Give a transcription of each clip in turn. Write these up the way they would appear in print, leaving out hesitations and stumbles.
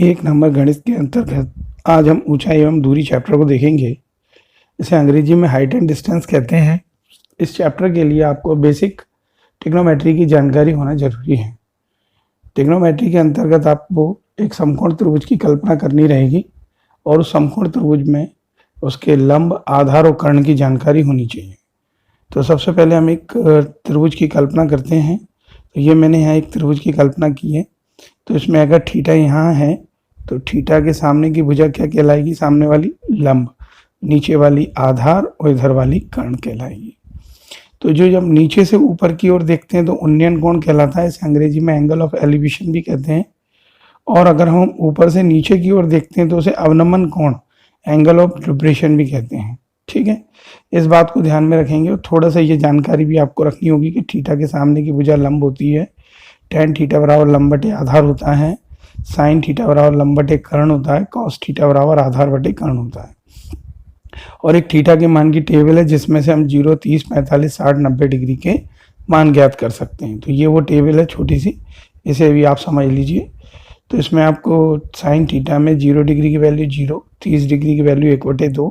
एक नंबर गणित के अंतर्गत आज हम ऊंचाई एवं दूरी चैप्टर को देखेंगे। इसे अंग्रेजी में हाइट एंड डिस्टेंस कहते हैं। इस चैप्टर के लिए आपको बेसिक ट्रिग्नोमेट्री की जानकारी होना जरूरी है। ट्रिग्नोमेट्री के अंतर्गत आपको एक समकोण त्रिभुज की कल्पना करनी रहेगी और उस समकोण त्रिभुज में उसके लंब, आधार और कर्ण की जानकारी होनी चाहिए। तो सबसे पहले हम एक त्रिभुज की कल्पना करते हैं। तो ये मैंने यहाँ एक त्रिभुज की कल्पना की है। तो इसमें अगर थीटा यहाँ है तो थीटा के सामने की भुजा क्या कहलाएगी? सामने वाली लंब, नीचे वाली आधार और इधर वाली कर्ण कहलाएगी। तो जो जब नीचे से ऊपर की ओर देखते हैं तो उन्नयन कोण कहलाता है। इसे अंग्रेजी में एंगल ऑफ एलिवेशन भी कहते हैं। और अगर हम ऊपर से नीचे की ओर देखते हैं तो उसे अवनमन कोण, एंगल ऑफ डिप्रेशन भी कहते हैं। ठीक है, इस बात को ध्यान में रखेंगे। और थोड़ा सा ये जानकारी भी आपको रखनी होगी कि थीटा के सामने की भुजा लंब होती है, tan थीटा बराबर लंब बटे आधार होता है, sin थीटा बराबर लंब बटे कर्ण होता है, cos थीटा बराबर आधार बटे कर्ण होता है। और एक थीटा के मान की टेबल है जिसमें से हम 0, 30, 45, 60, 90 डिग्री के मान ज्ञात कर सकते हैं। तो ये वो टेबल है छोटी सी, इसे भी आप समझ लीजिए। तो इसमें आपको साइन थीटा में 0 डिग्री की वैल्यू 0, 30 डिग्री की वैल्यू 1/2,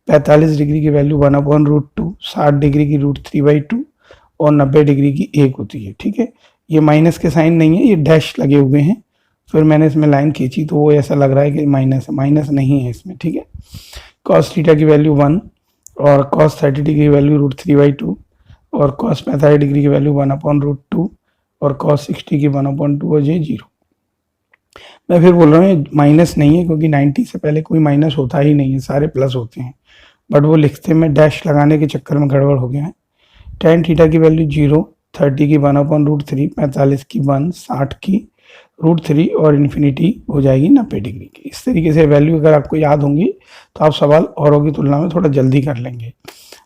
45 डिग्री की वैल्यू 1/√2, 60 डिग्री की √3/2 और 90 डिग्री की 1 होती है। ठीक है, ये माइनस के साइन नहीं है, ये डैश लगे हुए हैं। फिर मैंने इसमें लाइन खींची तो वो ऐसा लग रहा है कि माइनस है, माइनस नहीं है इसमें। ठीक है, cos थीटा की वैल्यू 1 और cos 30 डिग्री की वैल्यू √3/2 और cos 45 डिग्री की वैल्यू 1/√2 और cos 60 की 1/2 और ये 0। मैं फिर बोल रहा हूँ माइनस नहीं है क्योंकि 90 से पहले कोई माइनस होता ही नहीं है, सारे प्लस होते हैं। बट वो लिखते में डैश लगाने के चक्कर में गड़बड़ हो गया है। tan थीटा की वैल्यू 0, 30 की 1/√3, 45 की 1, 60 की √3 और इन्फिनिटी हो जाएगी 90 डिग्री की। इस तरीके से वैल्यू अगर आपको याद होंगी तो आप सवाल औरों की तुलना में थोड़ा जल्दी कर लेंगे।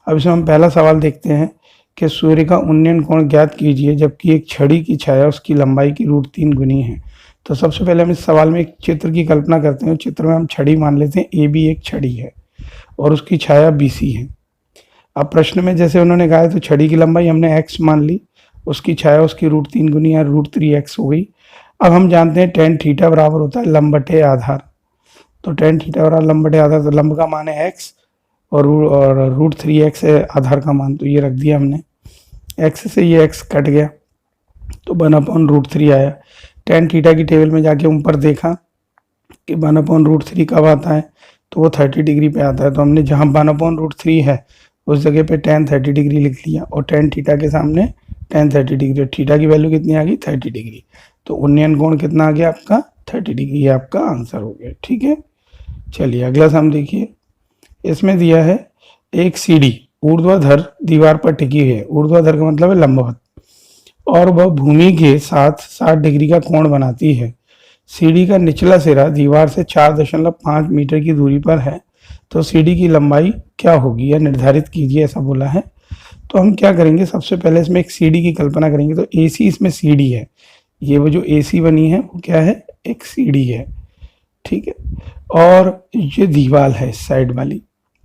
अब इसमें हम पहला सवाल देखते हैं कि सूर्य का उन्नयन कोण ज्ञात कीजिए जबकि एक छड़ी की छाया उसकी लंबाई की √3 गुनी है। तो सबसे पहले हम इस सवाल में एक चित्र की कल्पना करते हैं। चित्र में हम छड़ी मान लेते हैं, ए बी एक छड़ी है और उसकी छाया BC है। अब प्रश्न में जैसे उन्होंने कहा है तो छड़ी की लंबाई हमने x मान ली, उसकी छाया उसकी √3 गुनी या √3x हो गई। अब हम जानते हैं tan थीटा बराबर होता है लंब बटे आधार। तो tan थीटा बराबर लंब बटे आधार, तो लंब का मान है x और √3x है आधार का मान, तो ये रख दिया हमने। x से ये x कट गया तो 1/√3 आया। tan थीटा की टेबल में जाके ऊपर देखा कि 1/√3 कब आता है, तो वो 30 डिग्री पे आता है। तो हमने जहाँ 1/√3 है उस जगह पे tan 30 डिग्री लिख लिया और tan थीटा के सामने tan 30 डिग्री, और थीटा की वैल्यू कितनी आ गई? 30 डिग्री। तो उन्नयन कोण कितना आ गया आपका? 30 डिग्री, ये आपका आंसर हो गया। ठीक है, चलिए अगला सम देखिए। इसमें दिया है एक सीढ़ी ऊर्ध्वाधर दीवार पर टिकी है, ऊर्ध्वाधर का मतलब है लंबवत, और वह भूमि के साथ 60 डिग्री का कोण बनाती है। सीढ़ी का निचला सिरा दीवार से 4.5 मीटर की दूरी पर है। तो सीढ़ी की लंबाई क्या होगी या निर्धारित कीजिए, ऐसा बोला है। तो हम क्या करेंगे, सबसे पहले इसमें एक सीढ़ी की कल्पना करेंगे। तो AC इसमें सीढ़ी है, ये वो जो AC बनी है वो क्या है? एक सीढ़ी है। ठीक है, और ये दीवार है साइड वाली,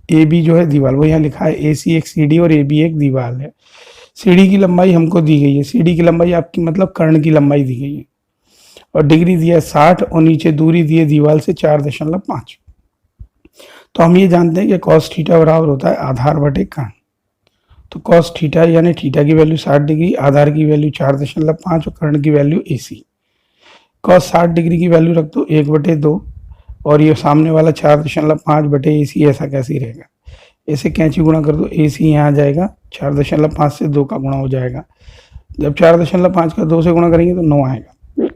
AB जो है दीवार, वो यहाँ लिखा है AC एक सीढ़ी और AB एक दीवार है। सीढ़ी की लंबाई हमको दी गई है, सीढ़ी की लंबाई आपकी मतलब कर्ण की लंबाई दी गई है, और डिग्री दिया है 60 और नीचे दूरी दी है दीवार से 4.5। तो हम ये जानते हैं कि cos थीटा बराबर होता है आधार बटे कर्ण। तो cos थीटा यानी थीटा की वैल्यू 60 डिग्री, आधार की वैल्यू 4.5 और कर्ण की वैल्यू AC। cos 60 डिग्री की वैल्यू रख दो 1/2 और ये सामने वाला 4.5 बटे AC, ऐसा कैसे रहेगा? इसे कैंची गुणा कर दो, AC यहाँ आ जाएगा, 4.5 से 2 का गुणा हो जाएगा। जब 4.5 का 2 से गुणा करेंगे तो 9 आएगा,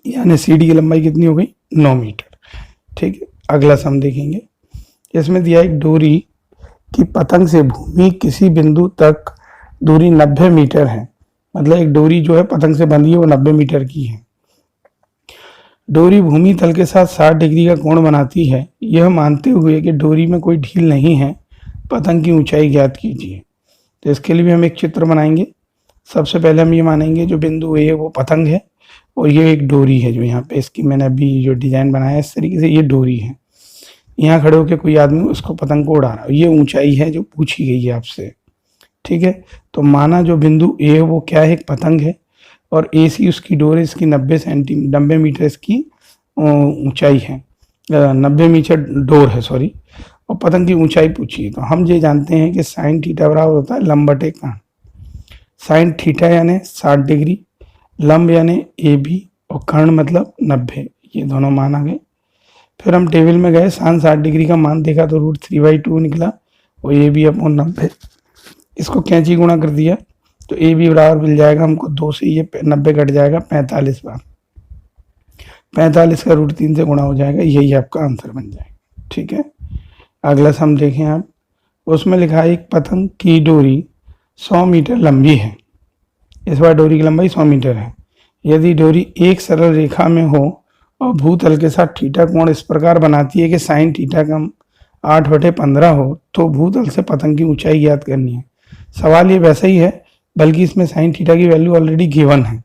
यानी सीढ़ी की लंबाई कितनी हो गई? 9 मीटर। ठीक है, अगला सम देखेंगे। इसमें दिया एक डोरी की पतंग से भूमि किसी बिंदु तक दूरी 90 मीटर है। मतलब एक डोरी जो है पतंग से बंधी है वो 90 मीटर की है। डोरी भूमि तल के साथ 60 डिग्री का कोण बनाती है। यह मानते हुए कि डोरी में कोई ढील नहीं है, पतंग की ऊंचाई ज्ञात कीजिए। तो इसके लिए भी हम एक चित्र बनाएंगे। सबसे पहले हम ये मानेंगे जो बिंदु A है वो पतंग है और ये एक डोरी है जो यहाँ पे इसकी मैंने अभी जो डिजाइन बनाया है इस तरीके से, ये डोरी है। यहाँ खड़े होकर कोई आदमी उसको पतंग को उड़ा रहा है, ये ऊंचाई है जो पूछी गई है आपसे। ठीक है, तो माना जो बिंदु A है वो क्या है? एक पतंग है और AC उसकी डोर है, इसकी 90 मीटर इसकी ऊंचाई है, 90 मीटर डोर है सॉरी, और पतंग की ऊंचाई पूछी है। तो हम ये जानते हैं कि साइन थीटा बराबर होता है लंब बटे कर्ण। साइन थीटा यानी 60 डिग्री, लंब यानी ए बी, और कर्ण मतलब 90, ये दोनों मान आ गए। फिर हम टेबल में गए, साइन 60 डिग्री का मान देखा तो √3/2 निकला, और ए बी अपॉन 90, इसको कैंची गुणा कर दिया तो ए बी बराबर मिल जाएगा हमको 2 से ये 90 कट जाएगा 45 बार, 45 का √3 से गुणा हो जाएगा, यही आपका आंसर बन जाएगा। ठीक है, अगला सम देखें आप, उसमें लिखा है एक पतंग की डोरी 100 मीटर लंबी है, इस बार डोरी की लंबाई 100 मीटर है। यदि डोरी एक सरल रेखा में हो और भूतल के साथ थीटा कोण इस प्रकार बनाती है कि साइन थीटा का 8/15 हो, तो भूतल से पतंग की ऊंचाई ज्ञात करनी है। सवाल ये वैसा ही है, बल्कि इसमें साइन थीटा की वैल्यू ऑलरेडी गिवन है।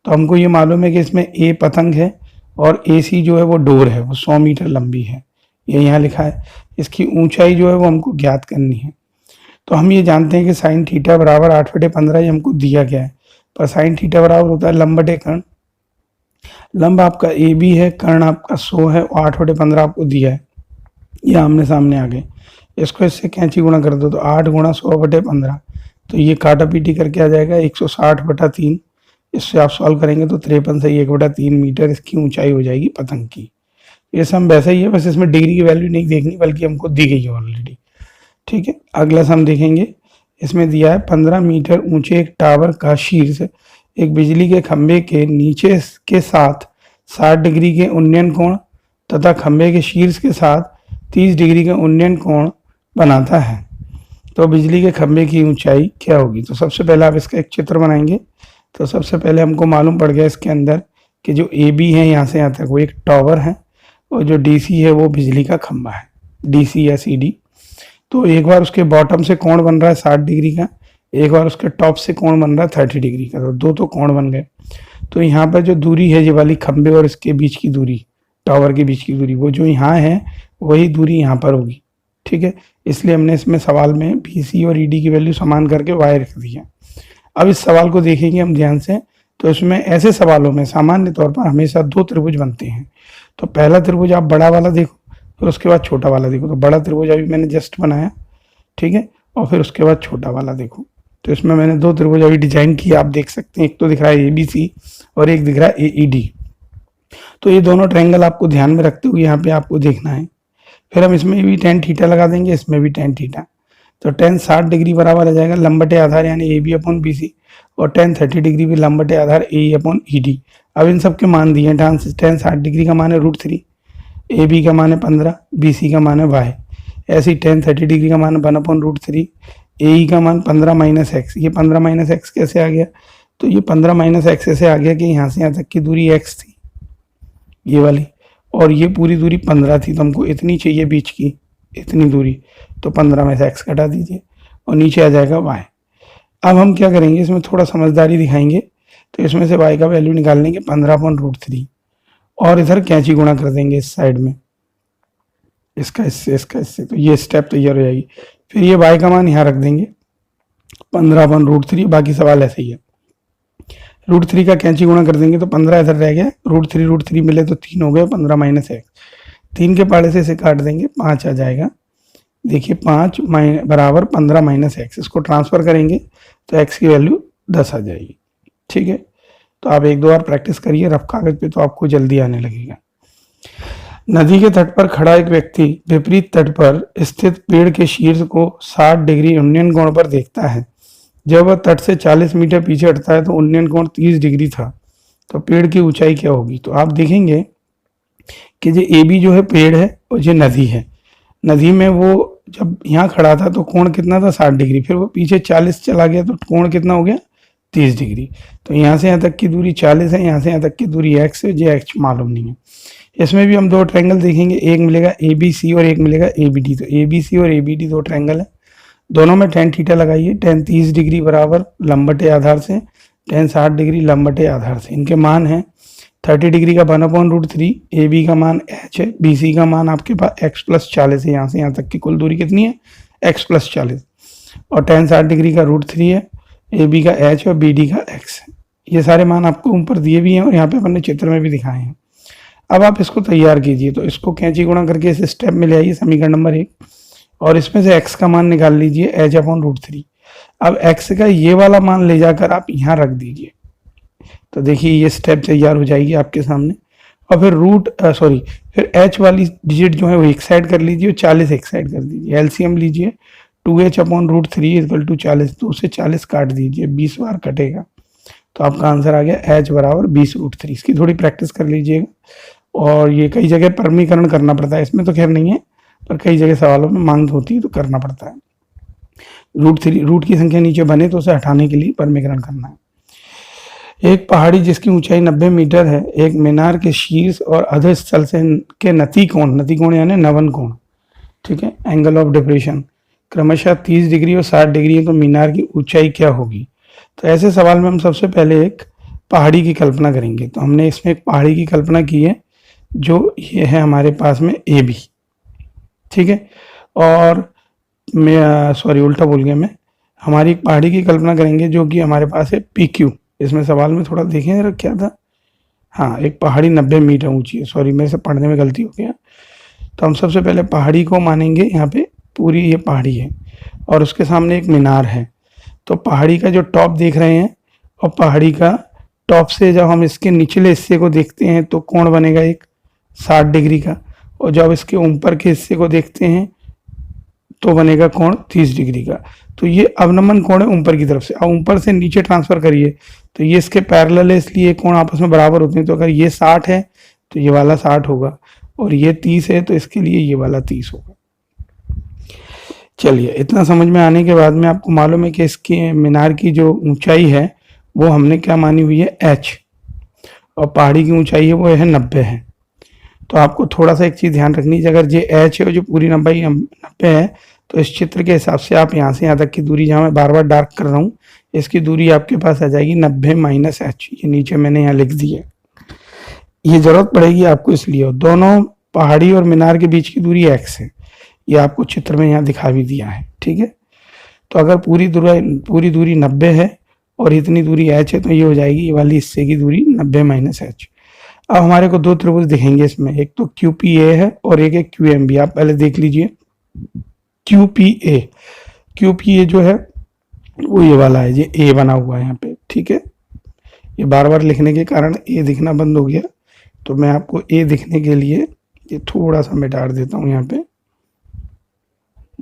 तो हमको ये मालूम है कि इसमें ए पतंग है और ए सी जो है वो डोर है, वो 100 मीटर लंबी है, ये यहाँ लिखा है। इसकी ऊंचाई जो है वो हमको ज्ञात करनी है। तो हम ये जानते हैं कि साइन थीटा बराबर 8/15 ये हमको दिया गया है, पर साइन थीटा बराबर होता है लंब बटे कर्ण। लंब आपका ए बी है, कर्ण आपका 100 है, और 8/15 आपको दिया है, ये आमने सामने आ गए। इसको इससे कैंची गुणा कर दो तो 8 गुणा 100/15, तो ये काटा पीटी करके आ जाएगा 160/3। इससे आप सॉल्व करेंगे तो 53 से 1/3 मीटर इसकी ऊंचाई हो जाएगी पतंग की। ये सम वैसा ही है, बस इसमें डिग्री की वैल्यू नहीं देखनी, बल्कि हमको दी गई है ऑलरेडी। ठीक है, अगला सम देखेंगे। इसमें दिया है 15 मीटर ऊंचे एक टावर का शीर्ष एक बिजली के खंभे के नीचे के साथ 60 डिग्री के उन्नयन कोण तथा खंभे के शीर्ष के साथ 30 डिग्री का उन्नयन कोण बनाता है, तो बिजली के खंभे की ऊंचाई क्या होगी। तो सबसे पहले आप इसका एक चित्र बनाएंगे। तो सबसे पहले हमको मालूम पड़ गया इसके अंदर कि जो ए बी है यहाँ से यहाँ तक वो एक टावर है, और जो डी सी है वो बिजली का खंभा है, डी सी या सी डी। तो एक बार उसके बॉटम से कोण बन रहा है 60 डिग्री का, एक बार उसके टॉप से कोण बन रहा है 30 डिग्री का, तो दो तो कोण बन गए। तो यहाँ पर जो दूरी है ये वाली खंभे और इसके बीच की दूरी, टावर के बीच की दूरी, वो जो यहाँ है वही दूरी यहाँ पर होगी। ठीक है, इसलिए हमने इसमें सवाल में बी सी और ई डी की वैल्यू समान करके वाई रख दी है। अब इस सवाल को देखेंगे हम ध्यान से। तो इसमें ऐसे सवालों में सामान्य तौर पर हमेशा 2 त्रिभुज बनते हैं। तो पहला त्रिभुज आप बड़ा वाला देखो, फिर उसके बाद छोटा वाला देखो। तो बड़ा त्रिभुज अभी मैंने जस्ट बनाया, ठीक है, और फिर उसके बाद छोटा वाला देखो। तो इसमें मैंने 2 त्रिभुज अभी डिजाइन किए, आप देख सकते हैं। एक तो दिख रहा है ABC और एक दिख रहा है AED। तो ये दोनों ट्रायंगल आपको ध्यान में रखते हुए यहाँ पे आपको देखना है। फिर हम इसमें भी tan थीटा लगा देंगे, इसमें भी tan थीटा। तो tan 60 डिग्री बराबर आ जाएगा लंब बटे आधार यानी AB/BC, और tan 30 डिग्री भी लंब बटे आधार AE/ED। अब इन सब के मान दिए। tan 60 डिग्री का मान है √3, AB का मान है 15, BC का मान है y। ऐसे ही tan 30 डिग्री का मान है 1/√3, AE का मान 15 - x। ये 15 - x कैसे आ गया? तो ये 15 - x ऐसे आ गया कि यहाँ से यहाँ तक की दूरी x थी, ये वाली, और ये पूरी दूरी 15 थी। तो हमको इतनी चाहिए बीच की, इतनी दूरी, तो 15 में से x घटा दीजिए और नीचे आ जाएगा y। अब हम क्या करेंगे, इसमें थोड़ा समझदारी दिखाएंगे। तो इसमें से y का वैल्यू निकाल लेंगे 15/√3, और इधर कैंची गुणा कर देंगे इस साइड में, इसका इससे, इसका इससे। तो ये स्टेप तैयार हो जाएगी। फिर ये y का मान यहाँ रख देंगे 15/√3। बाकी सवाल ऐसे ही है। √3 का कैंची गुणा कर देंगे तो 15 इधर रह गया, √3 मिले तो 3 हो गए, 15 - x। 3 के पाड़े से इसे काट देंगे, 5 आ जाएगा। देखिए 5 बराबर 15 - x। इसको ट्रांसफर करेंगे तो x की वैल्यू 10 आ जाएगी। ठीक है, तो आप 1-2 बार प्रैक्टिस करिए रफ कागज पे, तो आपको जल्दी आने लगेगा। नदी के तट पर खड़ा एक व्यक्ति विपरीत तट पर स्थित पेड़ के शीर्ष को 60 डिग्री उन्नयन कोण पर देखता है। जब वह तट से 40 मीटर पीछे हटता है तो उन्नयन कोण 30 डिग्री था। तो पेड़ की ऊंचाई क्या होगी? तो आप देखेंगे कि ये AB जो है पेड़ है और ये नदी है। नदी में वो जब यहाँ खड़ा था तो कोण कितना था? 60 डिग्री। फिर वो पीछे 40 चला गया तो कोण कितना हो गया? 30 डिग्री। तो यहाँ से यहाँ तक की दूरी 40 है, यहाँ से यहाँ तक की दूरी x है, ये x मालूम नहीं है। इसमें भी हम 2 ट्रायंगल देखेंगे, एक मिलेगा ABC और एक मिलेगा ABD। तो ABC और ABD 2 ट्रायंगल है, दोनों में tan थीटा लगाइए। tan 30 डिग्री बराबर लंब बटे आधार से tan 60 डिग्री लंब बटे आधार से। इनके मान है 30 डिग्री का 1/√3, AB का मान h है, BC का मान आपके पास x + 40 है। यहाँ से यहाँ तक की कुल दूरी कितनी है? x + 40, और tan 60 डिग्री का √3 है, AB का h और BD का x है। ये सारे मान आपको ऊपर दिए भी हैं और यहाँ पे अपन ने चित्र में भी दिखाए हैं। अब आप इसको तैयार कीजिए, तो इसको कैंची गुणा करके इस स्टेप में ले आइए समीकरण नंबर 1, और इसमें से x का मान निकाल लीजिए h/√3। अब x का ये वाला मान ले जाकर आप यहाँ रख दीजिए, तो देखिए ये स्टेप तैयार हो जाएगी आपके सामने। और फिर फिर h वाली डिजिट जो है वो एक साइड कर लीजिए, 40 एक साइड कर दीजिए, एलसीएम लीजिए 2h/√3 इक्वल टू 40, 2 से 40 काट दीजिए, 20 बार कटेगा, तो आपका आंसर आ गया h बराबर 20√3। इसकी थोड़ी प्रैक्टिस कर लीजिएगा, और ये कई जगह परमीकरण करना पड़ता है, इसमें तो खैर नहीं है, पर कई जगह सवालों में मांग होती है तो करना पड़ता है। रूट की संख्या नीचे बने तो उसे हटाने के लिए परमीकरण करना है। एक पहाड़ी जिसकी ऊंचाई 90 मीटर है, एक मीनार के शीर्ष और अधस्थल से के नति कोण यानी नवन कोण, ठीक है, एंगल ऑफ डिप्रेशन क्रमशः 30 डिग्री और 60 डिग्री है, तो मीनार की ऊंचाई क्या होगी। तो ऐसे सवाल में हम सबसे पहले एक पहाड़ी की कल्पना करेंगे। तो हमने इसमें एक पहाड़ी की कल्पना की है, जो ये है हमारे पास में ए बी, ठीक है, और मैं उल्टा बोल गया मैं, हमारी एक पहाड़ी की कल्पना करेंगे जो कि हमारे पास है पी क्यू। इसमें सवाल में थोड़ा देखें जरा क्या था, हाँ, एक पहाड़ी 90 मीटर ऊंची है, मेरे से पढ़ने में गलती हो गया। तो हम सबसे पहले पहाड़ी को मानेंगे, यहाँ पे पूरी ये पहाड़ी है और उसके सामने एक मीनार है। तो पहाड़ी का जो टॉप देख रहे हैं, और पहाड़ी का टॉप से जब हम इसके निचले हिस्से को देखते हैं तो कोण बनेगा एक 60 डिग्री का, और जब इसके ऊपर के हिस्से को देखते हैं तो बनेगा कोण 30 डिग्री का। तो ये अवनमन कोण है ऊपर की तरफ से, अब ऊपर से नीचे ट्रांसफर करिए तो ये इसके पैरेलल है, इसलिए कोण आपस में बराबर होते हैं। तो अगर ये 60 है तो ये वाला 60 होगा, और ये 30 है तो इसके लिए ये वाला 30 होगा। चलिए, इतना समझ में आने के बाद में आपको मालूम है कि इसके मीनार की जो ऊंचाई है वो हमने क्या मानी हुई है h, और पहाड़ी की ऊंचाई है वो है 90 है। तो आपको थोड़ा सा एक चीज ध्यान रखनी है, अगर ये h है और जो पूरी 90 है, तो इस चित्र के हिसाब से आप यहाँ से यहाँ तक की दूरी, जहाँ मैं बार बार डार्क कर रहा हूँ, इसकी दूरी आपके पास आ जाएगी 90 - h। ये नीचे मैंने यहाँ लिख दी है, ये जरूरत पड़ेगी आपको इसलिए। दोनों पहाड़ी और मीनार के बीच की दूरी x है, ये आपको चित्र में यहाँ दिखा भी दिया है, ठीक है। तो अगर पूरी दूरी 90 है और इतनी दूरी h है, तो ये हो जाएगी ये वाली हिस्से की दूरी 90 - h। अब हमारे को दो त्रिभुज दिखेंगे इसमें, एक तो QPA है और एक है QMB। आप पहले देख लीजिए QPA जो है वो ये वाला है, ये A बना हुआ है यहाँ पे, ठीक है। ये बार बार लिखने के कारण A दिखना बंद हो गया, तो मैं आपको A दिखने के लिए ये थोड़ा सा मिटा देता हूँ यहाँ पे,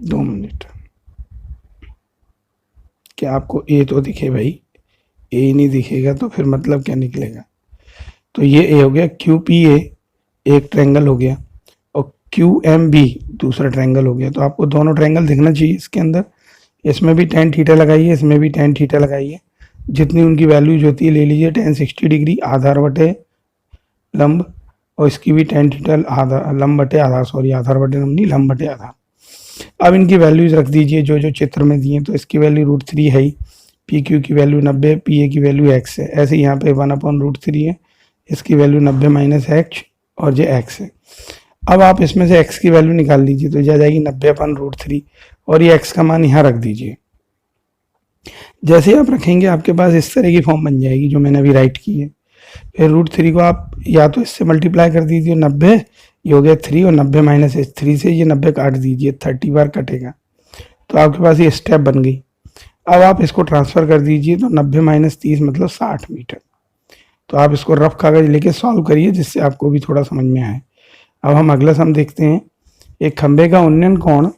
2 मिनट। क्या आपको A तो दिखे भाई, A नहीं दिखेगा तो फिर मतलब क्या निकलेगा। तो ये A हो गया, QPA एक ट्रायंगल हो गया, और QMB दूसरा ट्रायंगल हो गया। तो आपको दोनों ट्रायंगल दिखना चाहिए इसके अंदर। इसमें भी tan थीटा लगाइए, इसमें भी tan थीटा लगाइए, जितनी उनकी वैल्यूज होती है ले लीजिए। tan 60 डिग्री आधार बटे लंब, और इसकी भी tan थीटा लंब बटे आधार, आधार बटे लंब नहीं, लंब बटे आधार। अब इनकी वैल्यूज रख दीजिए जो जो चित्र में दिए। तो इसकी वैल्यू √3 है ही, PQ की वैल्यू 90, PA की वैल्यू x है। ऐसे यहाँ पे 1/√3 है, इसकी वैल्यू 90 - h और ये x है। अब आप इसमें से x की वैल्यू निकाल लीजिए, तो जा जाएगी 90/√3, और ये x का मान यहाँ रख दीजिए। जैसे आप रखेंगे आपके पास इस तरह की फॉर्म बन जाएगी जो मैंने अभी राइट की है। फिर √3 को आप या तो इससे मल्टीप्लाई कर दीजिए, 90 ये हो गया 3, और 90 - h, 3 से ये 90 काट दीजिए, 30 बार कटेगा, तो आपके पास ये स्टेप बन गई। अब आप इसको ट्रांसफर कर दीजिए, तो 90 - 30 मतलब 60 मीटर। तो आप इसको रफ कागज लेके सॉल्व करिए, जिससे आपको भी थोड़ा समझ में आए। अब हम अगला सम देखते हैं। एक खंबे का उन्नयन कोण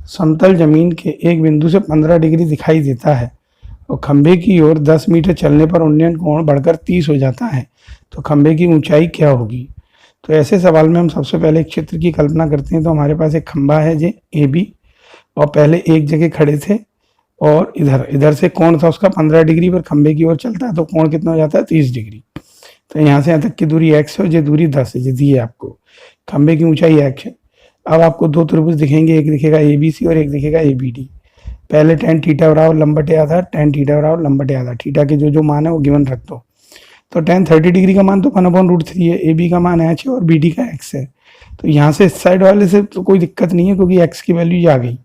समतल जमीन के एक बिंदु से 15 डिग्री दिखाई देता है, और खंबे की ओर 10 मीटर चलने पर उन्नयन कोण बढ़कर 30 हो जाता है, तो खंबे की ऊंचाई क्या होगी। तो ऐसे सवाल में हम सबसे पहले एक चित्र की कल्पना करते हैं। तो हमारे पास एक खंबा है जे AB, और पहले एक जगह खड़े थे, और इधर से कोण था उसका 15 डिग्री, पर खंबे की ओर चलता है तो कोण कितना हो जाता है 30 डिग्री। तो यहाँ से यहाँ तक की दूरी x है, और ये दूरी 10 है, ये दी है आपको। खंबे की ऊंचाई x है। अब आपको दो त्रिभुज दिखेंगे, एक दिखेगा ABC और एक दिखेगा ABD। पहले tan थीटा बराबर लंब बटे आधार, tan थीटा बराबर लंब बटे आधार, थीटा के जो जो मान है वो गिवन रख दो। तो tan 30 डिग्री का मान तो 1/√3 है, AB का मान h है और BD का x है। तो यहाँ से इस साइड वाले से तो कोई दिक्कत नहीं है, क्योंकि x की वैल्यू ये आ गई।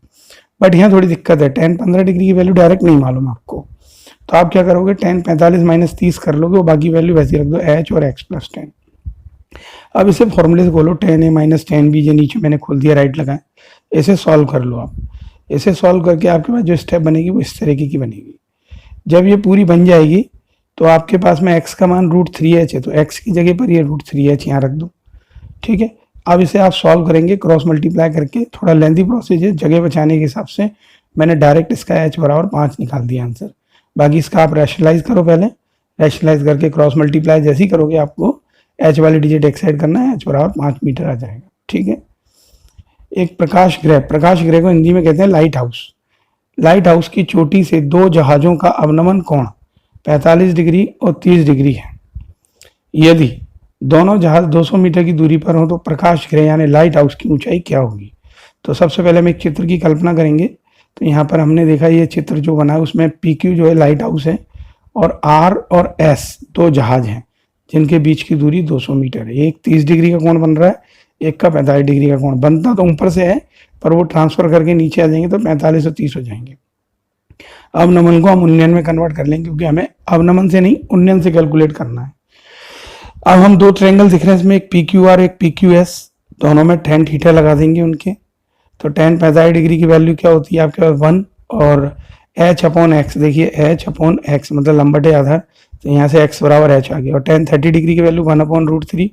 बट यहाँ थोड़ी दिक्कत है, tan 15 डिग्री की वैल्यू डायरेक्ट नहीं मालूम आपको। तो आप क्या करोगे, tan 45 - 30 कर लोगे, और बाकी वैल्यू वैसी रख दो, h और x + 10। अब इसे फॉर्मूले से खोलो, tan a minus tan b, जो नीचे मैंने खोल दिया राइट लगाए, इसे सॉल्व कर लो आप। इसे सॉल्व करके आपके पास जो स्टेप बनेगी वो इस तरीके की बनेगी। जब ये पूरी बन जाएगी तो आपके पास में x का मान √3h है, तो x की जगह पर ये √3h यहाँ रख दो, ठीक है। अब इसे आप सॉल्व करेंगे क्रॉस मल्टीप्लाई करके, थोड़ा लेंथी प्रोसेस है, जगह बचाने के हिसाब से मैंने डायरेक्ट इसका h बराबर 5 निकाल दिया आंसर। बाकी इसका आप रैशनलाइज करो, पहले रैशनलाइज करके क्रॉस मल्टीप्लाई जैसे ही करोगे आपको h वाली डिजिट एक साइड करना है, h बराबर 5 मीटर आ जाएगा, ठीक है। एक प्रकाश गृह, प्रकाश गृह को हिंदी में कहते हैं लाइट हाउस। लाइट हाउस की चोटी से 2 जहाजों का अवनमन कोण 45 डिग्री और 30 डिग्री है। यदि दोनों जहाज 200 मीटर की दूरी पर हो तो प्रकाश गृह यानी लाइट हाउस की ऊंचाई क्या होगी। तो सबसे पहले हम एक चित्र की कल्पना करेंगे। तो यहाँ पर हमने देखा ये चित्र जो बना है उसमें PQ जो है लाइट हाउस है और R और S 2 जहाज हैं जिनके बीच की दूरी 200 मीटर है। एक 30 डिग्री का कोण बन रहा है, एक का 45 डिग्री का कोण। बनता तो ऊपर से है पर वो ट्रांसफर करके नीचे आ जाएंगे तो 45 और 30 हो जाएंगे। अवनमन को हम उन्नयन में कन्वर्ट कर लेंगे क्योंकि हमें अवनमन से नहीं उन्नयन से कैलकुलेट करना है। अब हम 2 ट्रायंगल दिख रहे हैं इसमें, एक PQR एक PQS, दोनों में tan थीटा लगा देंगे उनके। तो tan 45 डिग्री की वैल्यू क्या होती है आपके पास 1 और h/x, देखिए h/x मतलब लंबटे आधार, तो यहाँ से x बराबर h आ गया। और tan 30 डिग्री की वैल्यू 1/√3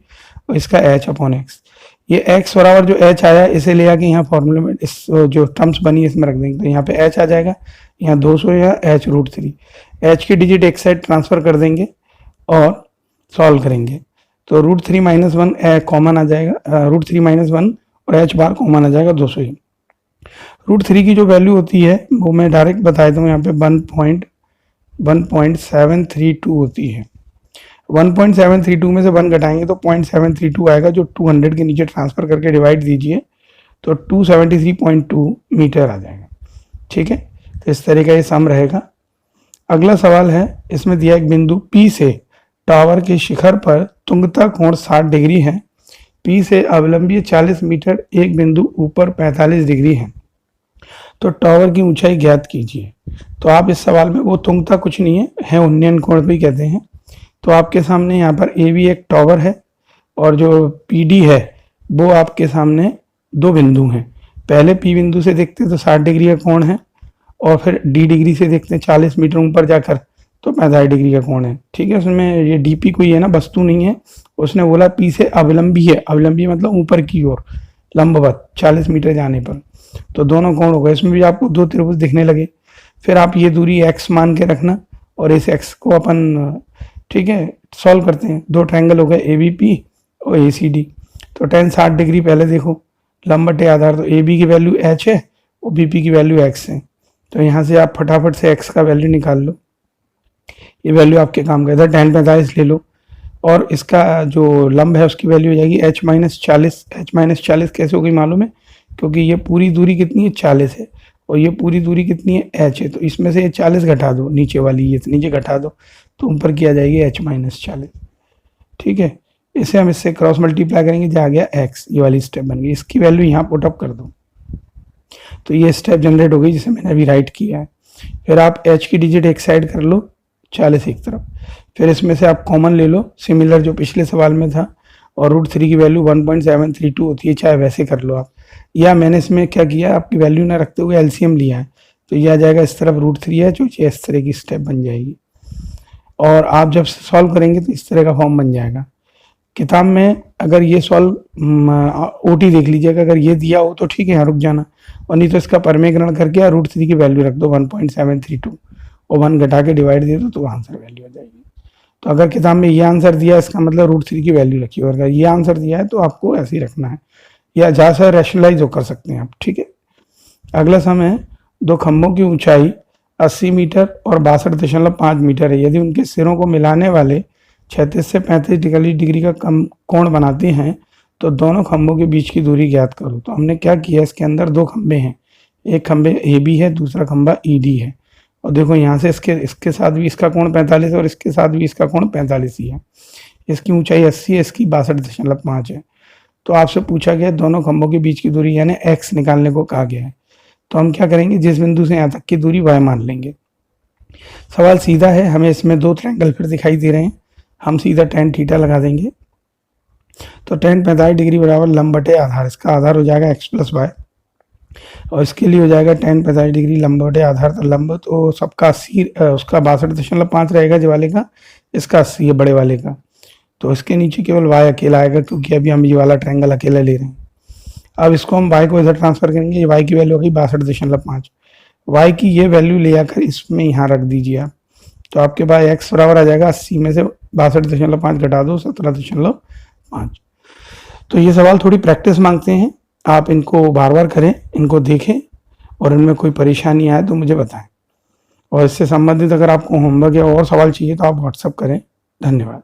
और इसका h/x। ये x बराबर जो h आया इसे ले आके यहाँ फॉर्मूले में इस जो टर्म्स बनी इसमें रख देंगे, तो यहाँ पे h आ जाएगा, यहाँ 200 या h√3। h की डिजिट एक साइड ट्रांसफर कर देंगे और सॉल्व करेंगे तो √3 - 1 कॉमन आ जाएगा, √3 - 1 और h बार कॉमन आ जाएगा 200 ही। √3 की जो वैल्यू होती है वो मैं डायरेक्ट बता देता हूँ, यहाँ पे 1.732 होती है। 1.732 में से 1 घटाएंगे तो 0.732 आएगा, जो 200 के नीचे ट्रांसफर करके डिवाइड दीजिए तो 273.2 मीटर आ जाएगा, ठीक है। तो इस तरह का ये सम रहेगा। अगला सवाल है, इसमें दिया एक बिंदु P से टावर के शिखर पर तुंगता कोण 60 डिग्री है, P से अवलंबी 40 मीटर, एक बिंदु ऊपर 45 डिग्री है, तो टावर की ऊंचाई ज्ञात कीजिए। तो आप इस सवाल में, वो तुंगता कुछ नहीं है उन्नयन कोण भी कहते हैं। तो आपके सामने यहाँ पर AB एक टावर है और जो PD है वो आपके सामने 2 बिंदु हैं। पहले P बिंदु से देखते तो 60 डिग्री का कोण है और फिर D डिग्री से देखते हैं 40 मीटर ऊपर जाकर तो 45 डिग्री का कोण है, ठीक है। उसमें ये DP कोई है ना, वस्तु नहीं है। उसने बोला P से अवलंबी है, अवलंबी मतलब ऊपर की ओर लंबवत 40 मीटर जाने पर, तो दोनों कोण हो गए। इसमें भी आपको 2 त्रिभुज दिखने लगे। फिर आप ये दूरी x मान के रखना और इस x को अपन, ठीक है, सॉल्व करते हैं। 2 ट्रायंगल हो गए ABP और ACD। तो tan 60 डिग्री पहले देखो, लंबटे आधार, तो AB की वैल्यू h है और BP की वैल्यू x है। तो यहाँ से आप फटाफट से x का वैल्यू निकाल लो, ये वैल्यू आपके काम का। इधर tan 45 ले लो और इसका जो लंब है उसकी वैल्यू हो जाएगी h - 40। h - 40 कैसे होगी मालूम है, क्योंकि ये पूरी दूरी कितनी है 40 है और ये पूरी दूरी कितनी है h है, तो इसमें से ये 40 घटा दो, नीचे वाली ये नीचे घटा दो तो ऊपर की आ जाएगी h - 40, ठीक है। इसे हम इससे क्रॉस मल्टीप्लाई करेंगे, जो आ गया x, ये वाली स्टेप बन गई। इसकी वैल्यू यहाँ पुट अप कर दो तो ये स्टेप जनरेट हो गई जिसे मैंने अभी राइट किया है। फिर आप h की डिजिट एक साइड कर लो, 40 एक तरफ, फिर इसमें से आप कॉमन ले लो, सिमिलर जो पिछले सवाल में था, और √3 की वैल्यू 1.732 होती है, चाहे वैसे कर लो आप, या मैंने इसमें क्या किया, आपकी वैल्यू ना रखते हुए LCM लिया है, तो यह आ जाएगा इस तरफ √3 है, जो इस तरह की स्टेप बन जाएगी। और आप जब सॉल्व करेंगे तो इस तरह का फॉर्म बन जाएगा। किताब में अगर ये सॉल्व OT देख लीजिएगा, अगर ये दिया हो तो ठीक है, यहाँ रुक जाना, और नहीं तो इसका परमेकरण करके √3 की वैल्यू रख दो 1.732 और 1 घटा के डिवाइड दे दो तो आंसर वैल्यू आ जाएगी। तो अगर किताब में ये आंसर दिया है इसका मतलब √3 की वैल्यू रखिए, और अगर ये आंसर दिया है तो आपको ऐसे ही रखना है, या जहाँ से रैशनलाइज कर सकते हैं आप, ठीक है। अगला सम है, 2 खंभों की ऊंचाई 80 मीटर और 62.5 मीटर है। यदि उनके सिरों को मिलाने वाले 36 से 35 डिग्री का कोण बनाते हैं तो दोनों खंभों के बीच की दूरी ज्ञात करो। तो हमने क्या किया, इसके अंदर 2 खंभे हैं, एक खंभे AB है, दूसरा खंभा ED है, और देखो यहाँ से इसके साथ भी इसका कोण 45 है और इसके साथ भी इसका कोण 45 ही है। इसकी ऊंचाई 80 है, इसकी 62.5 है। तो आपसे पूछा गया दोनों खंभों के बीच की दूरी यानी x निकालने को कहा गया है। तो हम क्या करेंगे, जिस बिंदु से यहाँ तक की दूरी y मान लेंगे। सवाल सीधा है, हमें इसमें 2 ट्रायंगल फिर दिखाई दे रहे हैं, हम सीधा tan थीटा लगा देंगे। तो tan 45 डिग्री बराबर लंब बटे आधार, इसका आधार हो जाएगा x प्लस वाई, और इसके लिए हो जाएगा tan 45 डिग्री लंब बटे आधार, तो लंब तो सबका 80, उसका 62.5 रहेगा जो वाले का, इसका 80 है बड़े वाले का, तो इसके नीचे केवल y अकेला आएगा क्योंकि अभी हम ये वाला ट्रायंगल अकेला ले रहे हैं। अब इसको हम y को इधर ट्रांसफर करेंगे, ये y की वैल्यू होगी 62.5, y की ये वैल्यू ले आकर इसमें यहाँ रख दीजिए आप, तो आपके पास x बराबर आ जाएगा 80 में से 62.5 घटा दो 17.5। तो ये सवाल थोड़ी प्रैक्टिस मांगते हैं, आप इनको बार बार करें, इनको देखें, और इनमें कोई परेशानी आए तो मुझे बताएं। और इससे संबंधित अगर आपको होमवर्क या और सवाल चाहिए तो आप व्हाट्सएप करें। धन्यवाद।